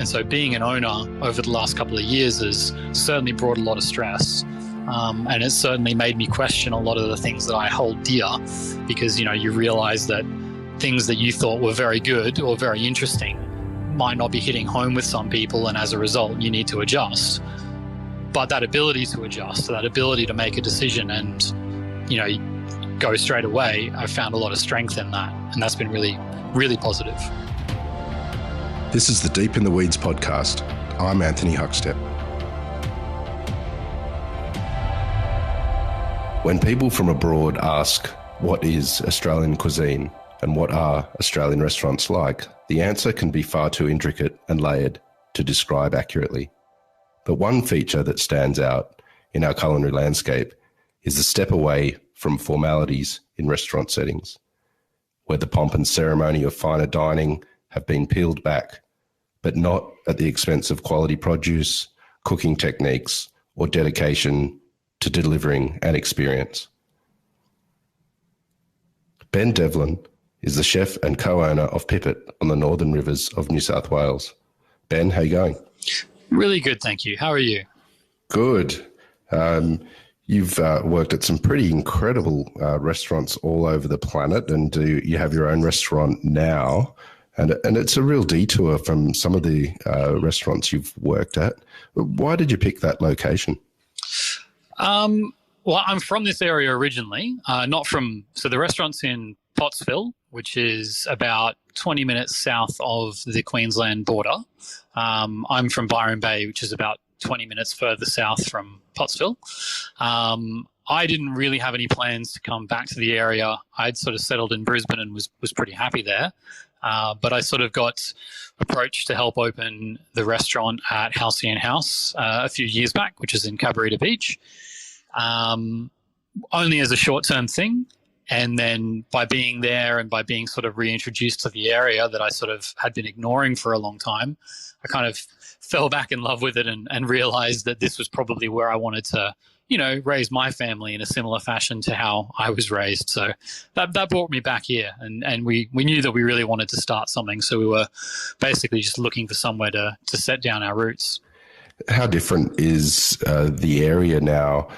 And so being an owner over the last couple of years has certainly brought a lot of stress. And it's certainly made me question a lot of the things that I hold dear, because, you realize that things that you thought were very good or very interesting might not be hitting home with some people. And as a result, you need to adjust. But that ability to adjust, that ability to make a decision and, go straight away, I've found a lot of strength in that. And that's been really, really positive. This is the Deep in the Weeds podcast. I'm Anthony Huckstep. When people from abroad ask, what is Australian cuisine and what are Australian restaurants like, the answer can be far too intricate and layered to describe accurately. But one feature that stands out in our culinary landscape is the step away from formalities in restaurant settings, where the pomp and ceremony of finer dining have been peeled back, but not at the expense of quality produce, cooking techniques, or dedication to delivering an experience. Ben Devlin is the chef and co-owner of Pipit on the Northern Rivers of New South Wales. Ben, how are you going? Really good, thank you. How are you? Good. You've worked at some pretty incredible restaurants all over the planet, and you have your own restaurant now. And it's a real detour from some of the restaurants you've worked at. Why did you pick that location? Well, I'm from this area originally, so the restaurant's in Pottsville, which is about 20 minutes south of the Queensland border. I'm from Byron Bay, which is about 20 minutes further south from Pottsville. I didn't really have any plans to come back to the area. I'd sort of settled in Brisbane and was pretty happy there. But I sort of got approached to help open the restaurant at Halcyon House a few years back, which is in Cabarita Beach, only as a short-term thing. And then by being there and by being sort of reintroduced to the area that I sort of had been ignoring for a long time, I kind of fell back in love with it and realized that this was probably where I wanted to, raise my family in a similar fashion to how I was raised. So that brought me back here. And we knew that we really wanted to start something. So we were basically just looking for somewhere to set down our roots. How different is the area now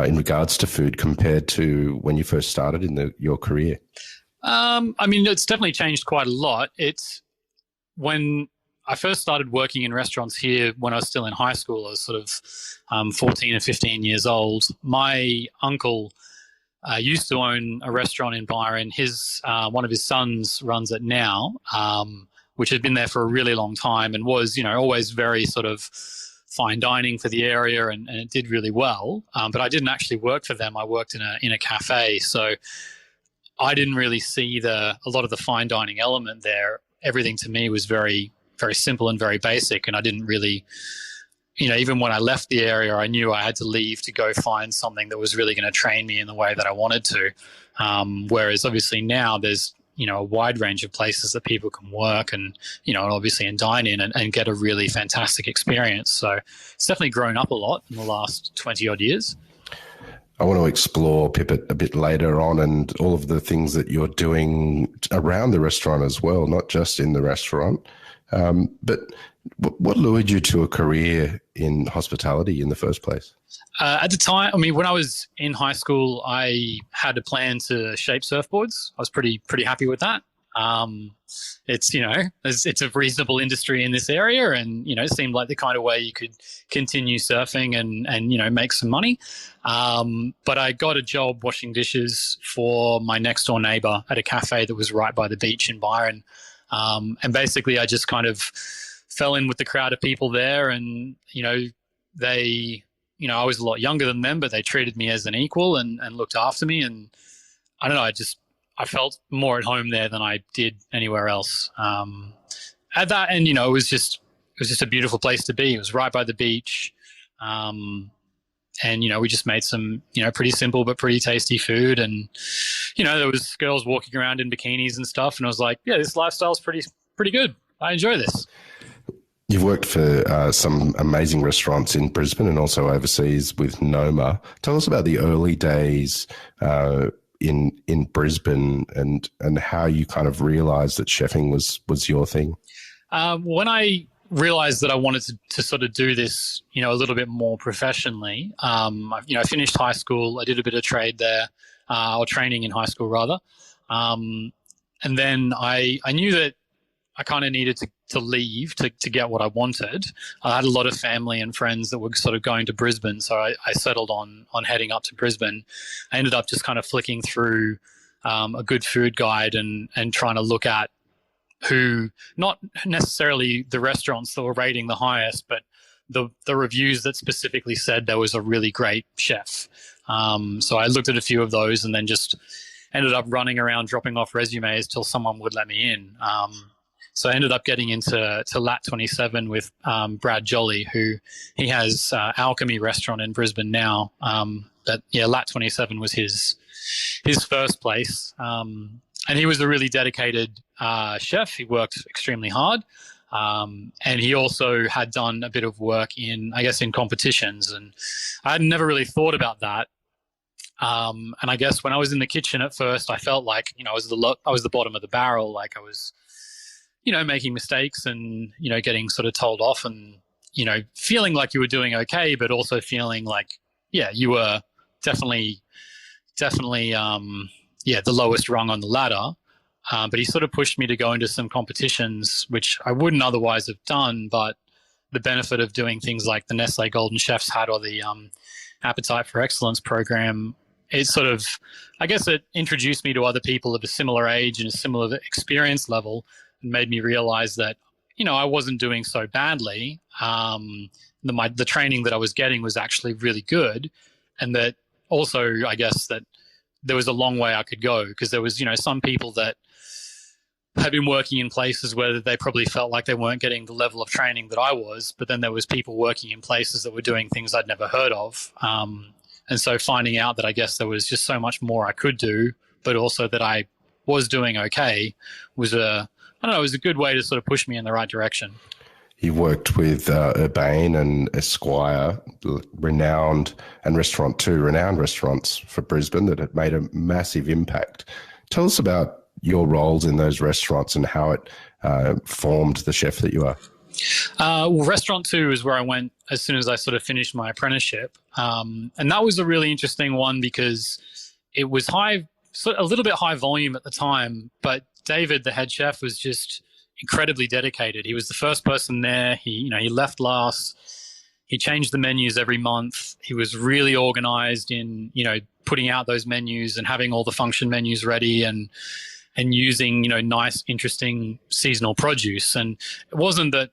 in regards to food compared to when you first started in your career? It's definitely changed quite a lot. It's when I first started working in restaurants here when I was still in high school. I was sort of 14 or 15 years old. My uncle used to own a restaurant in Byron. One of his sons runs it now, which had been there for a really long time and was, always very sort of fine dining for the area, and it did really well. But I didn't actually work for them. I worked in a cafe, so I didn't really see a lot of the fine dining element there. Everything to me was very, very simple and very basic, and I didn't really, even when I left the area, I knew I had to leave to go find something that was really going to train me in the way that I wanted to. Whereas obviously now there's a wide range of places that people can work and, obviously and dine in and get a really fantastic experience. So it's definitely grown up a lot in the last 20 odd years. I want to explore Pipit a bit later on and all of the things that you're doing around the restaurant as well, not just in the restaurant. But what lured you to a career in hospitality in the first place? At the time, when I was in high school, I had a plan to shape surfboards. I was pretty happy with that. It's a reasonable industry in this area, and it seemed like the kind of way you could continue surfing and make some money. But I got a job washing dishes for my next door neighbor at a cafe that was right by the beach in Byron. And basically I just kind of fell in with the crowd of people there, and they I was a lot younger than them, but they treated me as an equal and looked after me. And I don't know, I felt more at home there than I did anywhere else. At that end, it was just a beautiful place to be. It was right by the beach. And, we just made some, pretty simple but pretty tasty food. And, there was girls walking around in bikinis and stuff. And I was like, yeah, this lifestyle's pretty good. I enjoy this. You've worked for some amazing restaurants in Brisbane and also overseas with Noma. Tell us about the early days in Brisbane and how you kind of realised that chefing was your thing. When I realized that I wanted to sort of do this, a little bit more professionally. I finished high school. I did a bit of trade there, or training in high school rather. And then I knew that I kind of needed to leave to get what I wanted. I had a lot of family and friends that were sort of going to Brisbane, so I settled on heading up to Brisbane. I ended up just kind of flicking through a good food guide and trying to look at who, not necessarily the restaurants that were rating the highest, but the reviews that specifically said there was a really great chef. So I looked at a few of those and then just ended up running around dropping off resumes till someone would let me in. So I ended up getting into Lat 27 with Brad Jolly, who he has Alchemy restaurant in Brisbane now. But yeah, Lat 27 was his first place. And he was a really dedicated chef. He worked extremely hard. And he also had done a bit of work in competitions. And I had never really thought about that. And I guess when I was in the kitchen at first, I felt like, I was the bottom of the barrel. Like I was, making mistakes and, getting sort of told off and, feeling like you were doing okay, but also feeling like, yeah, you were definitely, the lowest rung on the ladder. But he sort of pushed me to go into some competitions, which I wouldn't otherwise have done. But the benefit of doing things like the Nestle Golden Chef's Hat or the Appetite for Excellence program, it sort of, I guess it introduced me to other people of a similar age and a similar experience level and made me realize that, I wasn't doing so badly. The training that I was getting was actually really good. And that also, I guess that there was a long way I could go because there was, some people that had been working in places where they probably felt like they weren't getting the level of training that I was, but then there was people working in places that were doing things I'd never heard of. And so finding out that I guess there was just so much more I could do, but also that I was doing okay was a good way to sort of push me in the right direction. You worked with Urbane and Esquire, renowned restaurants for Brisbane that had made a massive impact. Tell us about your roles in those restaurants and how it formed the chef that you are. Well, Restaurant 2 is where I went as soon as I sort of finished my apprenticeship. And that was a really interesting one because it was a little bit high volume at the time, but David, the head chef, was just incredibly dedicated. He was the first person there. He left last. He changed the menus every month. He was really organized in, putting out those menus and having all the function menus ready and using, nice, interesting seasonal produce. And it wasn't that,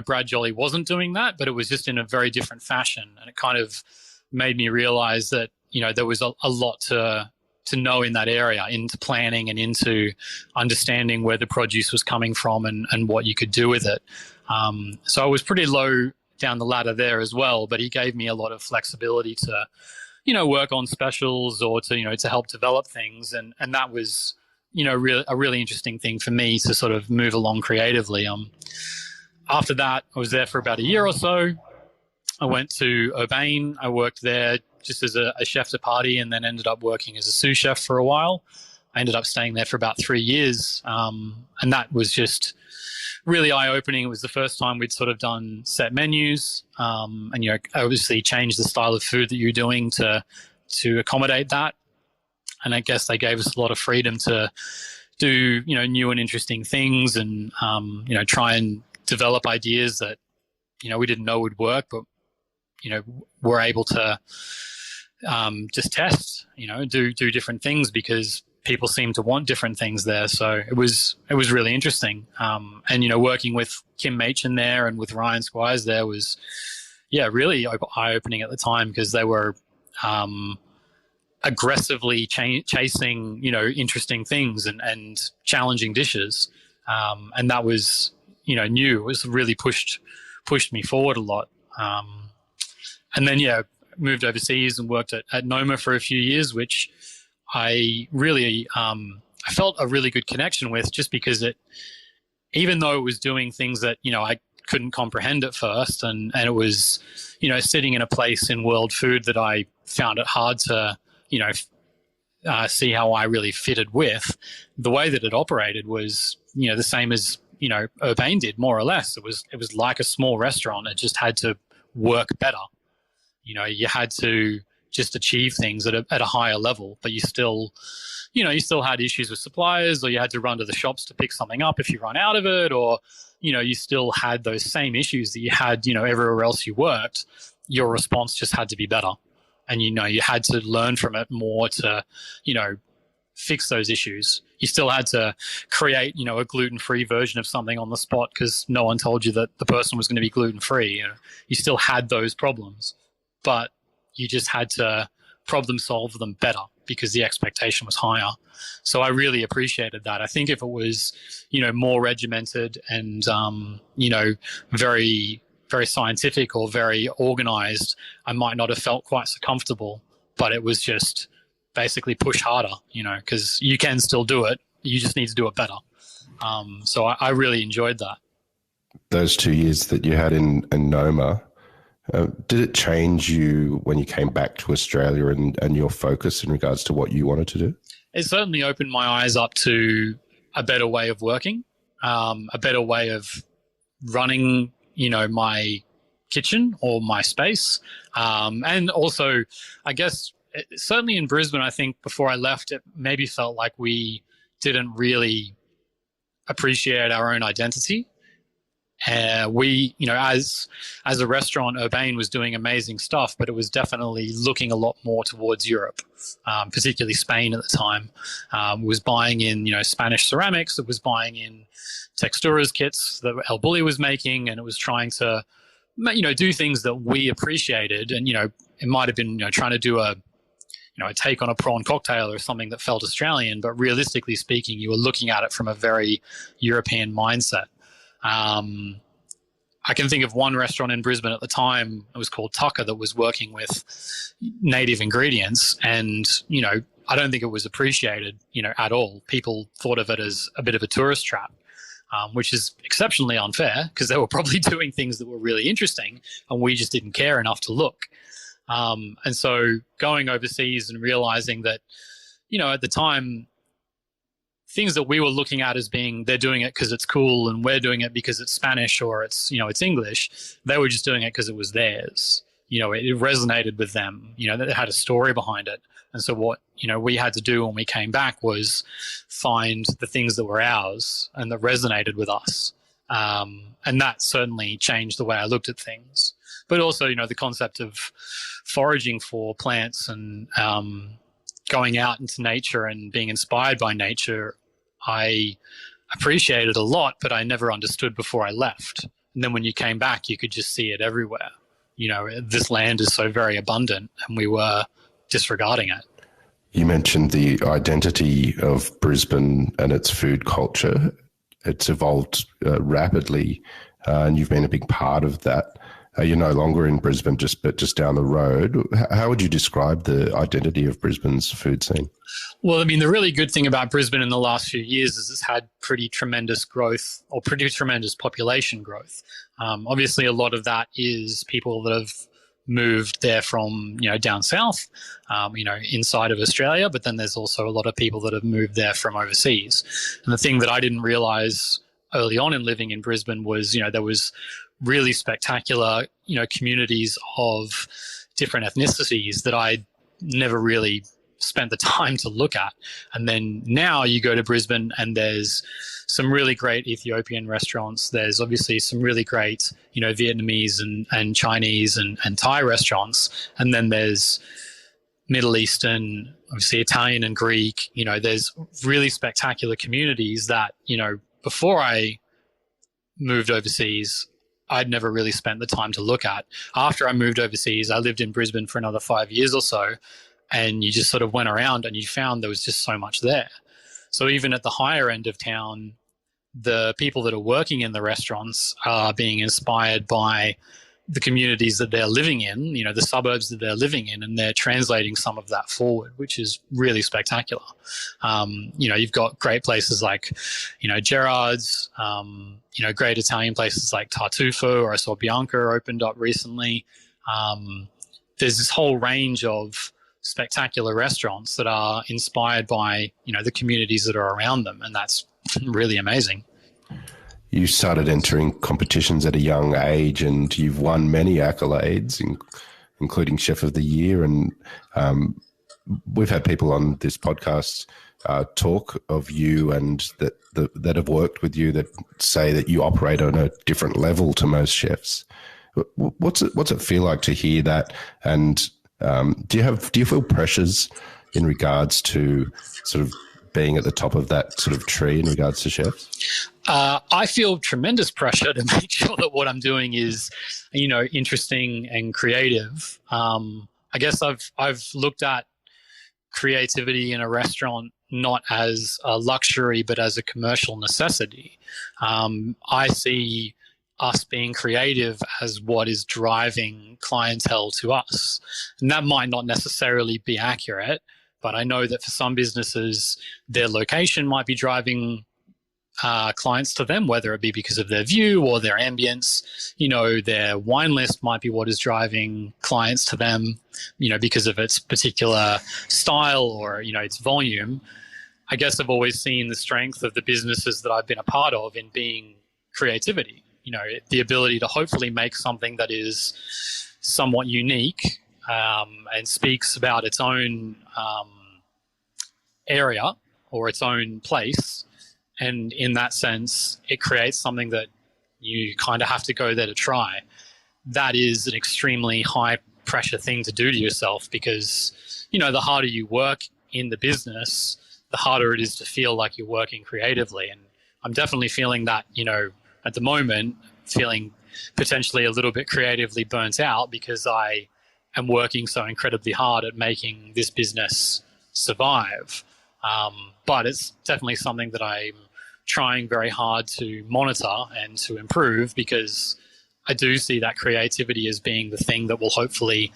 Brad Jolly wasn't doing that, but it was just in a very different fashion. And it kind of made me realize that, there was a lot to know in that area, into planning and into understanding where the produce was coming from and what you could do with it. So I was pretty low down the ladder there as well, but he gave me a lot of flexibility to, work on specials or to help develop things. And that was, a really interesting thing for me to sort of move along creatively. After that, I was there for about a year or so. I went to Urbane. I worked there just as a chef de partie and then ended up working as a sous chef for a while. I ended up staying there for about 3 years. And that was just really eye-opening. It was the first time we'd sort of done set menus and, obviously changed the style of food that you're doing to accommodate that. And I guess they gave us a lot of freedom to do, new and interesting things and, try and develop ideas that, we didn't know would work, but, we're able to just test, do different things because people seem to want different things there. So it was really interesting. And, working with Kim Machin there and with Ryan Squires there was, really eye-opening at the time because they were aggressively chasing, interesting things and challenging dishes. And that was, new. It was really pushed me forward a lot. And then, moved overseas and worked at Noma for a few years, which I really, I felt a really good connection with just because even though it was doing things that, I couldn't comprehend at first and it was, sitting in a place in world food that I found it hard to, see how I really fitted with, the way that it operated was, the same as Urbane did, more or less. It was like a small restaurant. It just had to work better. You had to just achieve things at a higher level, but you still had issues with suppliers, or you had to run to the shops to pick something up if you run out of it, or, you still had those same issues that you had, everywhere else you worked. Your response just had to be better. And, you had to learn from it more to, fix those issues. You still had to create, a gluten-free version of something on the spot because no one told you that the person was going to be gluten-free. You still had those problems, but you just had to problem solve them better because the expectation was higher. So I really appreciated that. I think if it was, more regimented and, very, very scientific or very organized, I might not have felt quite so comfortable, but it was just basically push harder, because you can still do it. You just need to do it better. So I really enjoyed that. Those 2 years that you had in Noma, did it change you when you came back to Australia and your focus in regards to what you wanted to do? It certainly opened my eyes up to a better way of working, a better way of running, my kitchen or my space. And also, I guess, certainly in Brisbane, I think before I left, it maybe felt like we didn't really appreciate our own identity. We, as a restaurant, Urbane was doing amazing stuff, but it was definitely looking a lot more towards Europe, particularly Spain at the time. It was buying in, Spanish ceramics. It was buying in texturas kits that El Bulli was making, and it was trying to, do things that we appreciated. And, it might have been, trying to do a take on a prawn cocktail or something that felt Australian, but realistically speaking, you were looking at it from a very European mindset. I can think of one restaurant in Brisbane at the time, it was called Tucker, that was working with native ingredients. And, I don't think it was appreciated, at all. People thought of it as a bit of a tourist trap, which is exceptionally unfair because they were probably doing things that were really interesting and we just didn't care enough to look. And so going overseas and realizing that, at the time, things that we were looking at as being, they're doing it because it's cool and we're doing it because it's Spanish or it's, it's English. They were just doing it because it was theirs. It resonated with them, it had a story behind it. And so what, we had to do when we came back was find the things that were ours and that resonated with us. And that certainly changed the way I looked at things. But also, the concept of foraging for plants and going out into nature and being inspired by nature, I appreciated a lot, but I never understood before I left. And then when you came back, you could just see it everywhere. This land is so very abundant and we were disregarding it. You mentioned the identity of Brisbane and its food culture. It's evolved rapidly, and you've been a big part of that. You're no longer in Brisbane, but just down the road. How would you describe the identity of Brisbane's food scene? Well, the really good thing about Brisbane in the last few years is it's had pretty tremendous growth or pretty tremendous population growth. Obviously, a lot of that is people that have moved there from, down south, inside of Australia, but then there's also a lot of people that have moved there from overseas. And the thing that I didn't realize early on in living in Brisbane was, there was really spectacular, communities of different ethnicities that I never really spent the time to look at. And then now you go to Brisbane and there's some really great Ethiopian restaurants. There's obviously some really great, Vietnamese and Chinese and Thai restaurants. And then there's Middle Eastern, obviously Italian and Greek. There's really spectacular communities that, before I moved overseas, I'd never really spent the time to look at. After I moved overseas, I lived in Brisbane for another 5 years or so, and you just sort of went around and you found there was just so much there. So even at the higher end of town, the people that are working in the restaurants are being inspired by the communities that they're living in, the suburbs that they're living in, and they're translating some of that forward, which is really spectacular. You've got great places like, Gerard's, great Italian places like Tartufo, or I saw Bianca opened up recently. There's this whole range of spectacular restaurants that are inspired by, the communities that are around them, and that's really amazing. You started entering competitions at a young age, and you've won many accolades, including Chef of the Year. And we've had people on this podcast talk of you and that have worked with you that say that you operate on a different level to most chefs. What's it feel like to hear that? And do you feel pressures in regards to sort of being at the top of that sort of tree in regards to chefs? I feel tremendous pressure to make sure that what I'm doing is, interesting and creative. I guess I've looked at creativity in a restaurant not as a luxury, but as a commercial necessity. I see us being creative as what is driving clientele to us. And that might not necessarily be accurate, but I know that for some businesses, their location might be driving clients to them, whether it be because of their view or their ambience. Their wine list might be what is driving clients to them, because of its particular style or, its volume. I guess I've always seen the strength of the businesses that I've been a part of in being creativity, the ability to hopefully make something that is somewhat unique and speaks about its own area or its own place. And in that sense, it creates something that you kind of have to go there to try. That is an extremely high pressure thing to do to yourself because, the harder you work in the business, the harder it is to feel like you're working creatively. And I'm definitely feeling that, at the moment, feeling potentially a little bit creatively burnt out because I am working so incredibly hard at making this business survive. But it's definitely something that I'm trying very hard to monitor and to improve because I do see that creativity as being the thing that will hopefully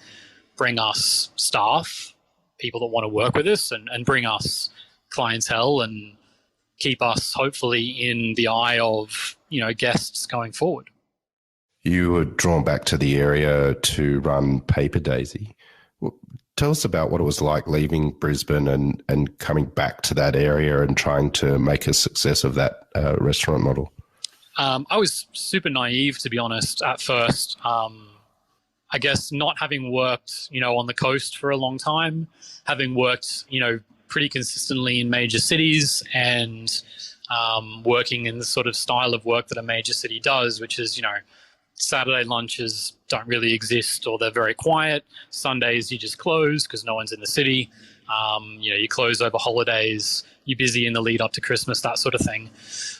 bring us staff, people that want to work with us and bring us clientele and keep us hopefully in the eye of, guests going forward. You were drawn back to the area to run Paper Daisy. Tell us about what it was like leaving Brisbane and coming back to that area and trying to make a success of that restaurant model. I was super naive, to be honest, at first. I guess not having worked, on the coast for a long time, having worked, pretty consistently in major cities and working in the sort of style of work that a major city does, which is, Saturday lunches don't really exist or they're very quiet. Sundays you just close because no one's in the city. You close over holidays. You're busy in the lead up to Christmas, that sort of thing.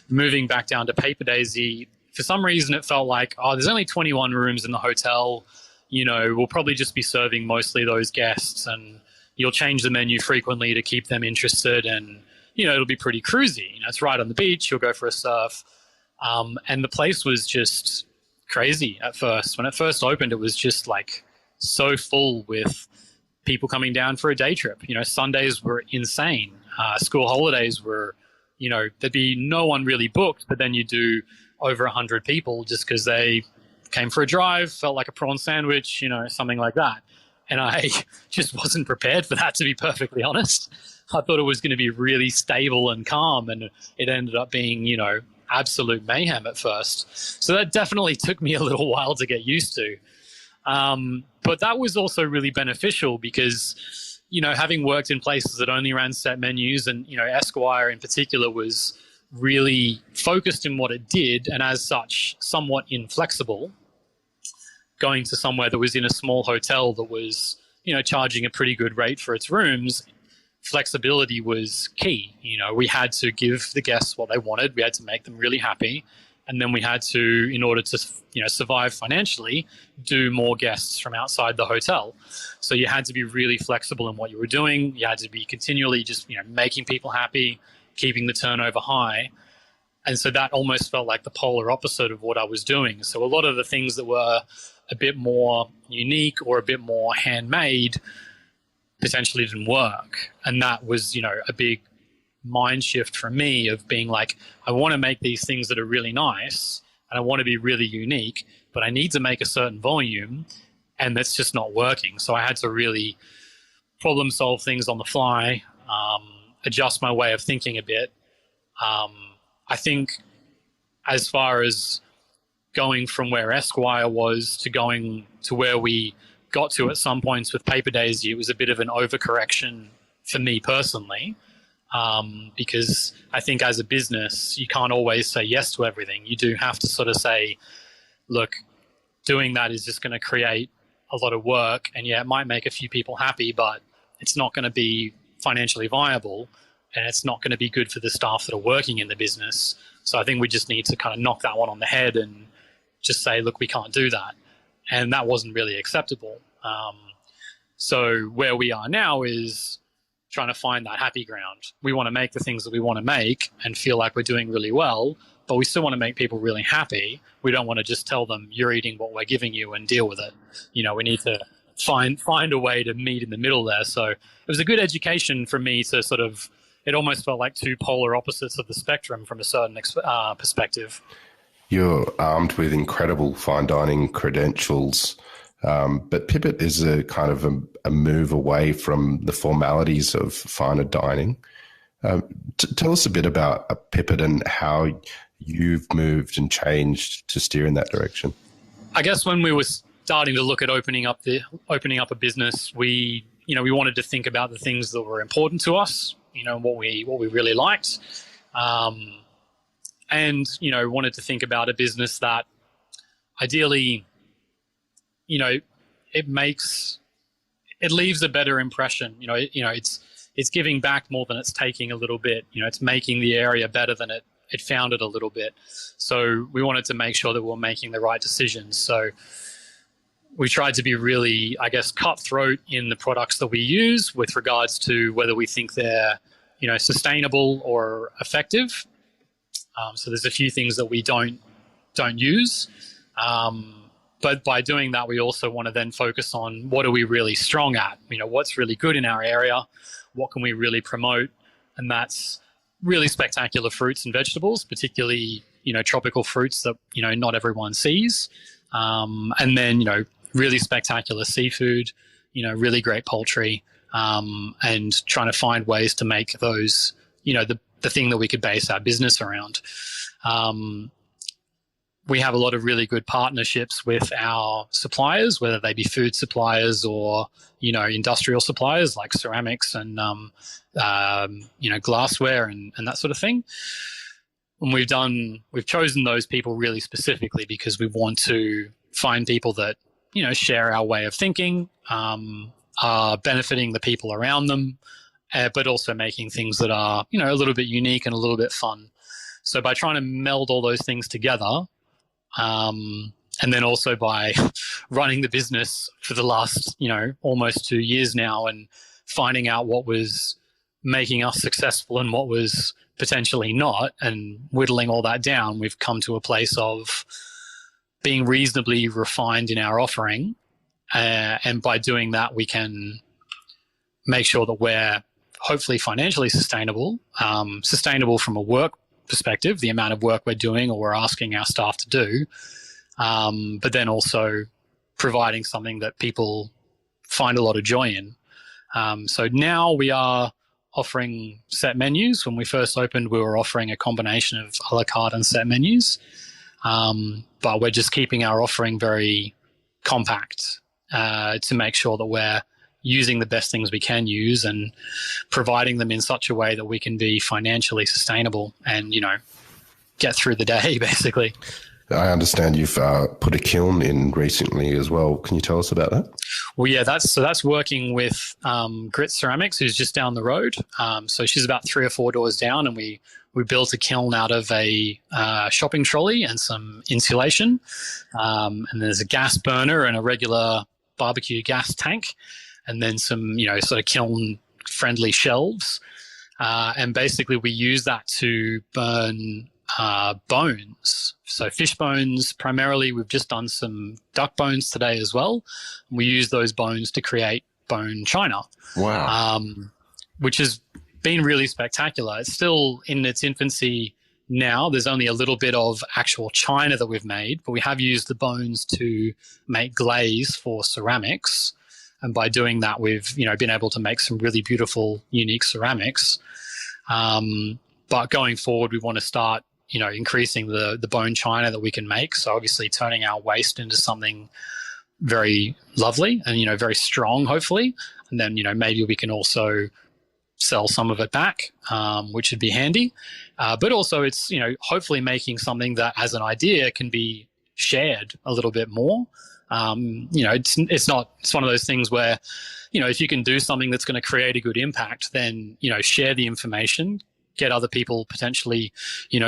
Moving back down to Paper Daisy, for some reason it felt like, there's only 21 rooms in the hotel. We'll probably just be serving mostly those guests and you'll change the menu frequently to keep them interested and, it'll be pretty cruisy. It's right on the beach. You'll go for a surf. And the place was just crazy at first. When it first opened, it was just like so full with people coming down for a day trip. Sundays were insane. School holidays were, there'd be no one really booked, but then you do over 100 people just because they came for a drive, felt like a prawn sandwich, something like that. And I just wasn't prepared for that, to be perfectly honest. I thought it was going to be really stable and calm, and it ended up being, absolute mayhem at first. So that definitely took me a little while to get used to. But that was also really beneficial because, having worked in places that only ran set menus and, Esquire in particular was really focused in what it did and as such somewhat inflexible, going to somewhere that was in a small hotel that was, charging a pretty good rate for its rooms, flexibility was key. We had to give the guests what they wanted. We had to make them really happy. And then we had to, in order to, survive financially, do more guests from outside the hotel. So you had to be really flexible in what you were doing. You had to be continually just, making people happy, keeping the turnover high. And so that almost felt like the polar opposite of what I was doing. So a lot of the things that were a bit more unique or a bit more handmade potentially didn't work. And that was, a big mind shift for me of being like, I want to make these things that are really nice and I want to be really unique, but I need to make a certain volume and that's just not working. So I had to really problem solve things on the fly, adjust my way of thinking a bit. I think as far as going from where Esquire was to going to where we got to at some points with Paper Daisy, it was a bit of an overcorrection for me personally, because I think as a business, you can't always say yes to everything. You do have to sort of say, look, doing that is just going to create a lot of work, and yeah, it might make a few people happy, but it's not going to be financially viable, and it's not going to be good for the staff that are working in the business. So I think we just need to kind of knock that one on the head and just say, look, we can't do that. And that wasn't really acceptable. So where we are now is trying to find that happy ground. We want to make the things that we want to make and feel like we're doing really well, but we still want to make people really happy. We don't want to just tell them, you're eating what we're giving you and deal with it. You know, we need to find a way to meet in the middle there. So it was a good education for me to sort of, it almost felt like two polar opposites of the spectrum from a certain perspective. You're armed with incredible fine dining credentials, but Pipit is a kind of a move away from the formalities of finer dining. Tell us a bit about Pipit and how you've moved and changed to steer in that direction. I guess when we were starting to look at opening up a business, we wanted to think about the things that were important to us, what we really liked. And, wanted to think about a business that ideally, it leaves a better impression. It's giving back more than it's taking a little bit. It's making the area better than it found it a little bit. So we wanted to make sure that we were making the right decisions. So we tried to be really, I guess, cutthroat in the products that we use with regards to whether we think they're, sustainable or effective. So there's a few things that we don't use. But by doing that, we also want to then focus on what are we really strong at? What's really good in our area? What can we really promote? And that's really spectacular fruits and vegetables, particularly, tropical fruits that, not everyone sees. And then, really spectacular seafood, really great poultry, and trying to find ways to make those, the thing that we could base our business around. We have a lot of really good partnerships with our suppliers, whether they be food suppliers or, industrial suppliers like ceramics and, glassware and that sort of thing. And we've chosen those people really specifically because we want to find people that, share our way of thinking, are benefiting the people around them, but also making things that are, a little bit unique and a little bit fun. So by trying to meld all those things together, and then also by running the business for the last, almost 2 years now and finding out what was making us successful and what was potentially not, and whittling all that down, we've come to a place of being reasonably refined in our offering. And by doing that, we can make sure that we're hopefully financially sustainable, sustainable from a work perspective, the amount of work we're doing or we're asking our staff to do, but then also providing something that people find a lot of joy in. So now we are offering set menus. When we first opened, we were offering a combination of a la carte and set menus, but we're just keeping our offering very compact to make sure that we're using the best things we can use and providing them in such a way that we can be financially sustainable and, get through the day, basically. I understand you've put a kiln in recently as well. Can you tell us about that? Well, yeah, that's working with Grit Ceramics, who's just down the road. So she's about 3 or 4 doors down, and we built a kiln out of a shopping trolley and some insulation. And there's a gas burner and a regular barbecue gas tank, and then some, sort of kiln-friendly shelves. And basically we use that to burn bones. So fish bones primarily. We've just done some duck bones today as well. We use those bones to create bone china. Wow. Which has been really spectacular. It's still in its infancy now. There's only a little bit of actual china that we've made, but we have used the bones to make glaze for ceramics. And by doing that, we've, been able to make some really beautiful, unique ceramics. But going forward, we want to start, increasing the bone china that we can make. So obviously turning our waste into something very lovely and, very strong, hopefully. And then, maybe we can also sell some of it back, which would be handy. But also it's, hopefully making something that as an idea can be shared a little bit more. It's one of those things where, if you can do something that's going to create a good impact, then, share the information, get other people potentially,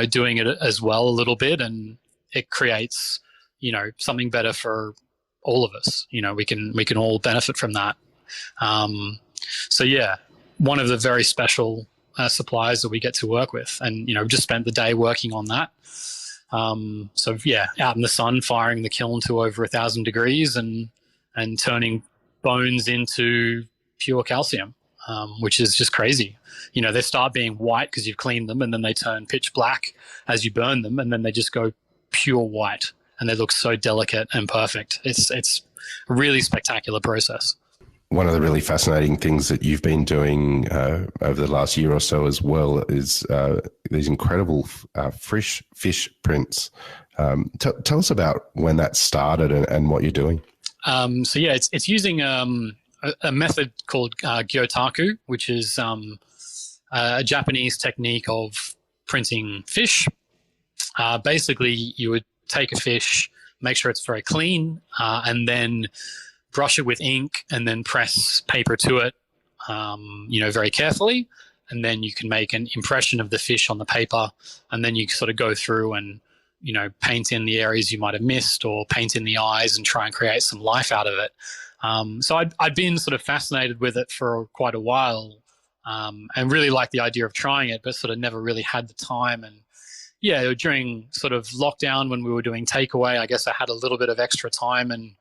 doing it as well a little bit, and it creates, something better for all of us. We can all benefit from that. So yeah, one of the very special suppliers that we get to work with, and we just spent the day working on that. So yeah, out in the sun, firing the kiln to over 1,000 degrees and turning bones into pure calcium, which is just crazy. They start being white because you've cleaned them, and then they turn pitch black as you burn them, and then they just go pure white, and they look so delicate and perfect. It's a really spectacular process. One of the really fascinating things that you've been doing over the last year or so as well is these incredible fish prints. Tell us about when that started and what you're doing. So yeah, it's using a method called gyotaku, which is a Japanese technique of printing fish. Basically, you would take a fish, make sure it's very clean, and then brush it with ink and then press paper to it, very carefully. And then you can make an impression of the fish on the paper, and then you sort of go through and, paint in the areas you might have missed, or paint in the eyes and try and create some life out of it. So I'd been sort of fascinated with it for quite a while, and really liked the idea of trying it, but sort of never really had the time. And yeah, during sort of lockdown when we were doing takeaway, I guess I had a little bit of extra time, and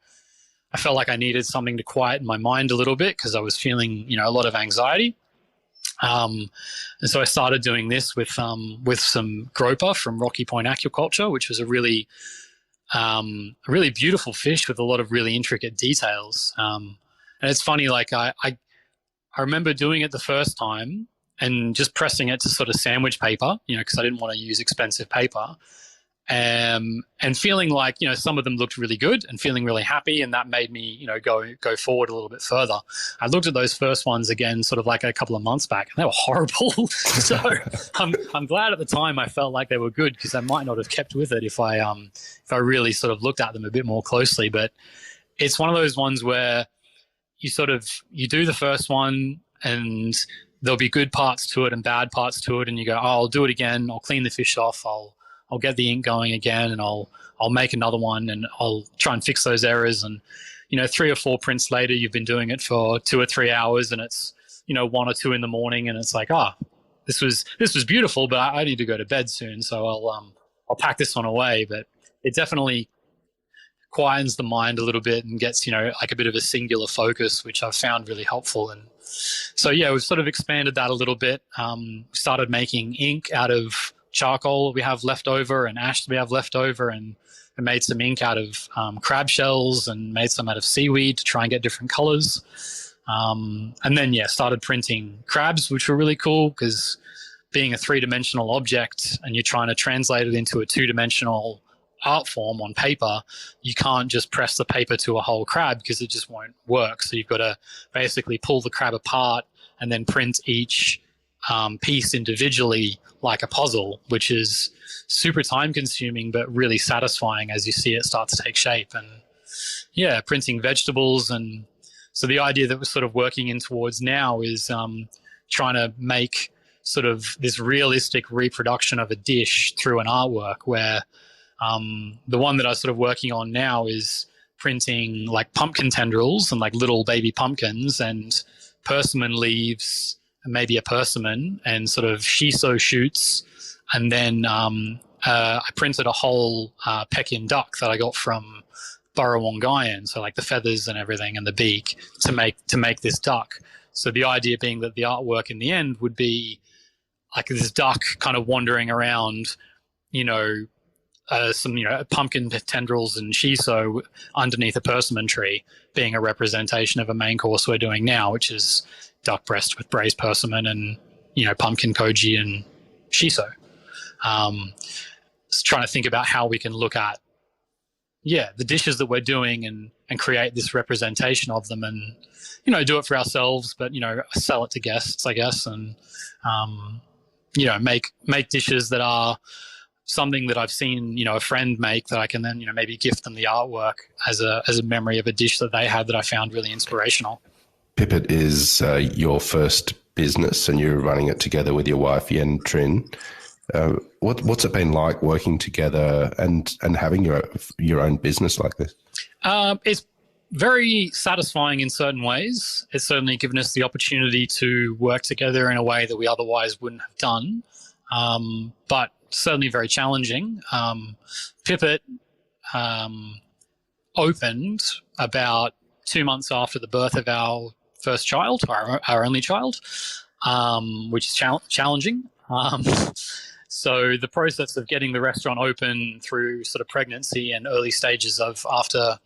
I felt like I needed something to quieten my mind a little bit because I was feeling, a lot of anxiety. And so I started doing this with some grouper from Rocky Point Aquaculture, which was a really beautiful fish with a lot of really intricate details. And it's funny, like I remember doing it the first time and just pressing it to sort of sandwich paper, because I didn't want to use expensive paper. And feeling like, some of them looked really good and feeling really happy. And that made me, go forward a little bit further. I looked at those first ones again, sort of like a couple of months back, and they were horrible. So I'm glad at the time I felt like they were good, because I might not have kept with it if I really sort of looked at them a bit more closely. But it's one of those ones where you do the first one and there'll be good parts to it and bad parts to it. And you go, oh, I'll do it again. I'll clean the fish off. I'll get the ink going again, and I'll make another one, and I'll try and fix those errors. And, 3 or 4 prints later, you've been doing it for 2 or 3 hours, and it's, 1 or 2 in the morning, and it's like, this was beautiful, but I need to go to bed soon. So I'll pack this one away. But it definitely quietens the mind a little bit and gets, like a bit of a singular focus, which I've found really helpful. And so, yeah, we've sort of expanded that a little bit. Started making ink out of charcoal we have left over and ash we have left over, and made some ink out of crab shells, and made some out of seaweed to try and get different colors. And then, started printing crabs, which were really cool, because being a 3-dimensional object and you're trying to translate it into a 2-dimensional art form on paper, you can't just press the paper to a whole crab, because it just won't work. So you've got to basically pull the crab apart and then print each piece individually like a puzzle, which is super time consuming but really satisfying as you see it start to take shape. And yeah, printing vegetables. And so the idea that we're sort of working in towards now is trying to make sort of this realistic reproduction of a dish through an artwork, where the one that I'm sort of working on now is printing like pumpkin tendrils and like little baby pumpkins and persimmon leaves, and maybe a persimmon, and sort of shiso shoots. And then I printed a whole Pekin duck that I got from Burrawongayan, so like the feathers and everything and the beak, to make this duck. So the idea being that the artwork in the end would be like this duck kind of wandering around, some pumpkin tendrils and shiso underneath a persimmon tree, being a representation of a main course we're doing now, which is duck breast with braised persimmon and pumpkin koji and shiso. trying to think about how we can look at, the dishes that we're doing and create this representation of them and, do it for ourselves, but, sell it to guests, I guess. And, make dishes that are something that I've seen, a friend make that I can then, maybe gift them the artwork as a memory of a dish that they had that I found really inspirational. Pipit is your first business and you're running it together with your wife, Yen Trin. What's it been like working together and having your own business like this? It's very satisfying in certain ways. It's certainly given us the opportunity to work together in a way that we otherwise wouldn't have done, but certainly very challenging. Pipit opened about 2 months after the birth of our first child, our only child, which is challenging. So the process of getting the restaurant open through sort of pregnancy and early stages of after,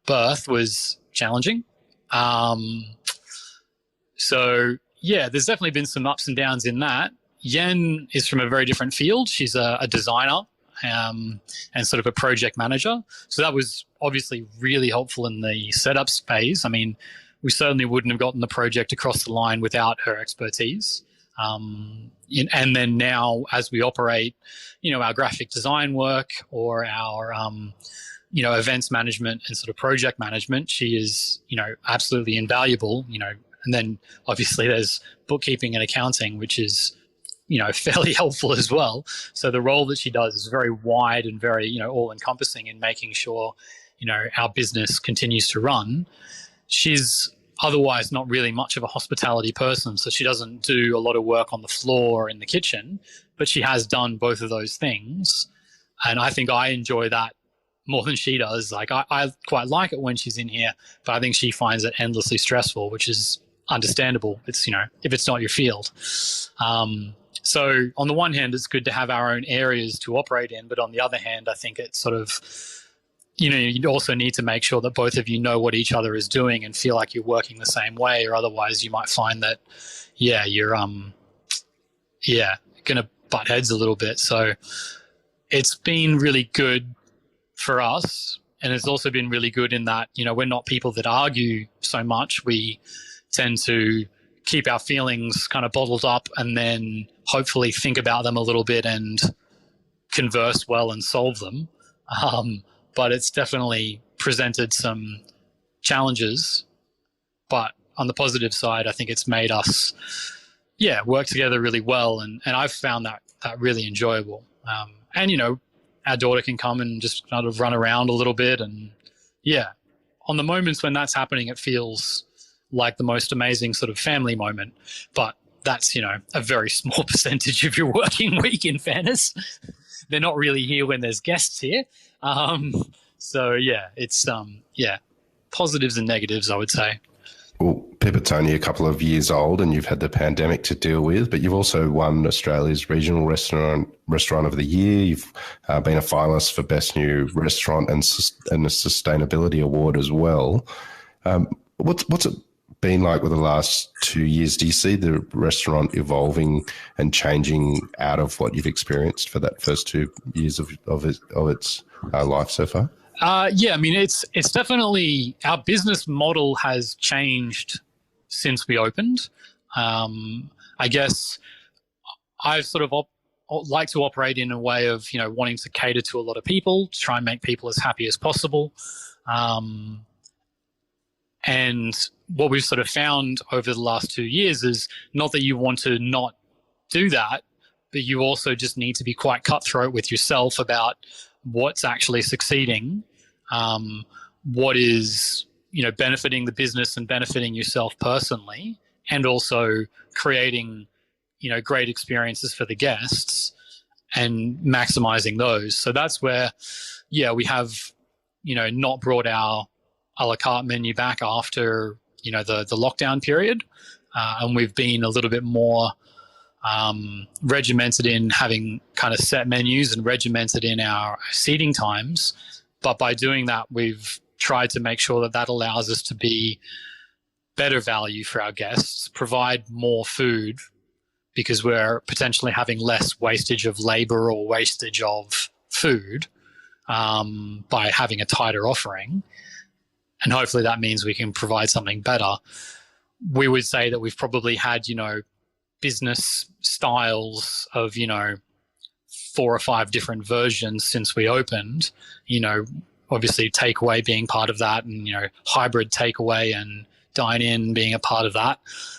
birth was challenging. So there's definitely been some ups and downs in that. Yen is from a very different field. She's a designer and sort of a project manager. So that was obviously really helpful in the setup phase. I mean, we certainly wouldn't have gotten the project across the line without her expertise. And then now as we operate, our graphic design work or our, events management and sort of project management, she is, absolutely invaluable, and then obviously there's bookkeeping and accounting, which is, fairly helpful as well. So the role that she does is very wide and very, all encompassing in making sure, our business continues to run. She's otherwise not really much of a hospitality person, so she doesn't do a lot of work on the floor or in the kitchen, but she has done both of those things. And I think I enjoy that more than she does. Like I quite like it when she's in here, but I think she finds it endlessly stressful, which is understandable. It's, if it's not your field. So on the one hand, it's good to have our own areas to operate in, but on the other hand, I think it's sort of, you also need to make sure that both of you know what each other is doing and feel like you're working the same way, or otherwise you might find that, you're, going to butt heads a little bit. So it's been really good for us. And it's also been really good in that, we're not people that argue so much. We tend to keep our feelings kind of bottled up and then hopefully think about them a little bit and converse well and solve them. But it's definitely presented some challenges. But on the positive side, I think it's made us, work together really well. And I've found that really enjoyable. And, our daughter can come and just kind of run around a little bit. And, on the moments when that's happening, it feels like the most amazing sort of family moment. But that's, a very small percentage of your working week, in fairness. They're not really here when there's guests here. So it's positives and negatives, I would say. Well, Pipit's only a couple of years old and you've had the pandemic to deal with, but you've also won Australia's Regional Restaurant of the Year. You've been a finalist for Best New Restaurant and a Sustainability Award as well. What's it been like with the last 2 years? Do you see the restaurant evolving and changing out of what you've experienced for that first 2 years of its life so far? I mean, it's definitely, our business model has changed since we opened. I guess I've sort of like to operate in a way of, wanting to cater to a lot of people, to try and make people as happy as possible. And what we've sort of found over the last 2 years is not that you want to not do that, but you also just need to be quite cutthroat with yourself about what's actually succeeding, what is, benefiting the business and benefiting yourself personally, and also creating, great experiences for the guests and maximizing those. So that's where, we have, not brought our a la carte menu back after, the lockdown period. And we've been a little bit more regimented in having kind of set menus and regimented in our seating times. But by doing that, we've tried to make sure that allows us to be better value for our guests, provide more food because we're potentially having less wastage of labor or wastage of food by having a tighter offering. And hopefully that means we can provide something better. We would say that we've probably had, business styles of, 4 or 5 different versions since we opened, obviously takeaway being part of that, and, hybrid takeaway and dine in being a part of that.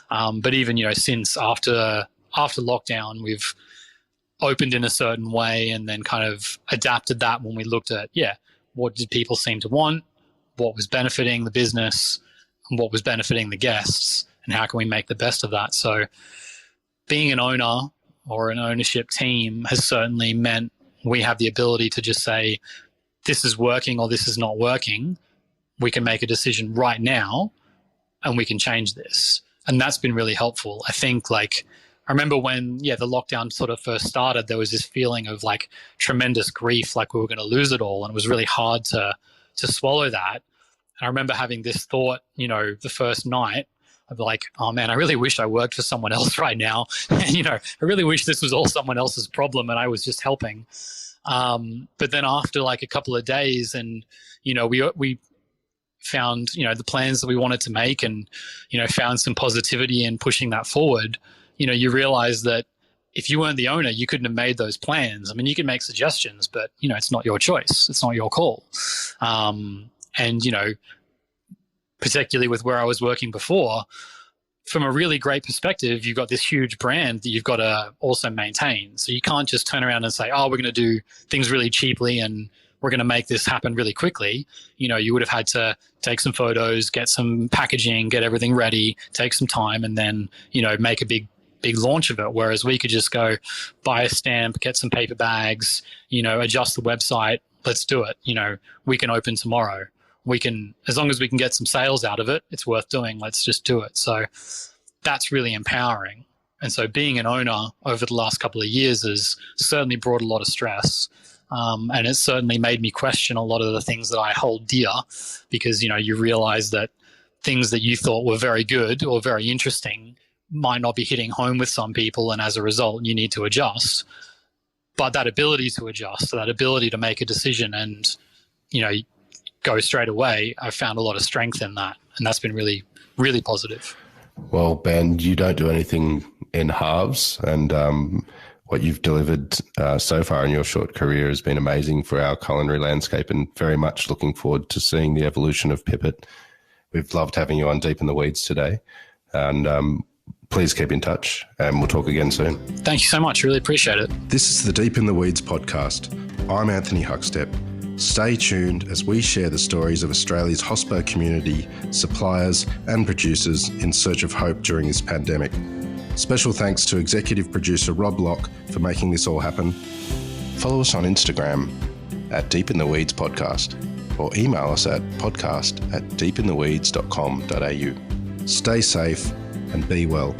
But even, since after lockdown, we've opened in a certain way and then kind of adapted that when we looked at, what did people seem to want, what was benefiting the business, and what was benefiting the guests, and how can we make the best of that. So being an owner or an ownership team has certainly meant we have the ability to just say, this is working or this is not working. We can make a decision right now and we can change this. And that's been really helpful. I think I remember when, the lockdown sort of first started, there was this feeling of tremendous grief, we were going to lose it all. And it was really hard to swallow that. And I remember having this thought, the first night of oh man, I really wish I worked for someone else right now. And, I really wish this was all someone else's problem and I was just helping. But then after a couple of days and, we found, the plans that we wanted to make and, found some positivity in pushing that forward, you realize that if you weren't the owner, you couldn't have made those plans. I mean, you can make suggestions, but, it's not your choice. It's not your call. And, particularly with where I was working before, from a really great perspective, you've got this huge brand that you've got to also maintain. So you can't just turn around and say, oh, we're going to do things really cheaply and we're going to make this happen really quickly. You would have had to take some photos, get some packaging, get everything ready, take some time, and then, make a big launch of it. Whereas we could just go buy a stamp, get some paper bags, adjust the website. Let's do it. We can open tomorrow. We can, as long as we can get some sales out of it, it's worth doing. Let's just do it. So that's really empowering. And so being an owner over the last couple of years has certainly brought a lot of stress. And it's certainly made me question a lot of the things that I hold dear, because, you realize that things that you thought were very good or very interesting might not be hitting home with some people. And as a result, you need to adjust. But that ability to adjust, that ability to make a decision and, go straight away, I've found a lot of strength in that. And that's been really, really positive. Well, Ben, you don't do anything in halves, and what you've delivered so far in your short career has been amazing for our culinary landscape, and very much looking forward to seeing the evolution of Pipit. We've loved having you on Deep in the Weeds today, and please keep in touch, and we'll talk again soon. Thank you so much. Really appreciate it. This is the Deep in the Weeds podcast. I'm Anthony Huckstep. Stay tuned as we share the stories of Australia's hospo community, suppliers and producers in search of hope during this pandemic. Special thanks to executive producer Rob Locke for making this all happen. Follow us on Instagram at Deep in the Weeds Podcast, or email us at podcast@deepintheweeds.com.au. Stay safe and be well.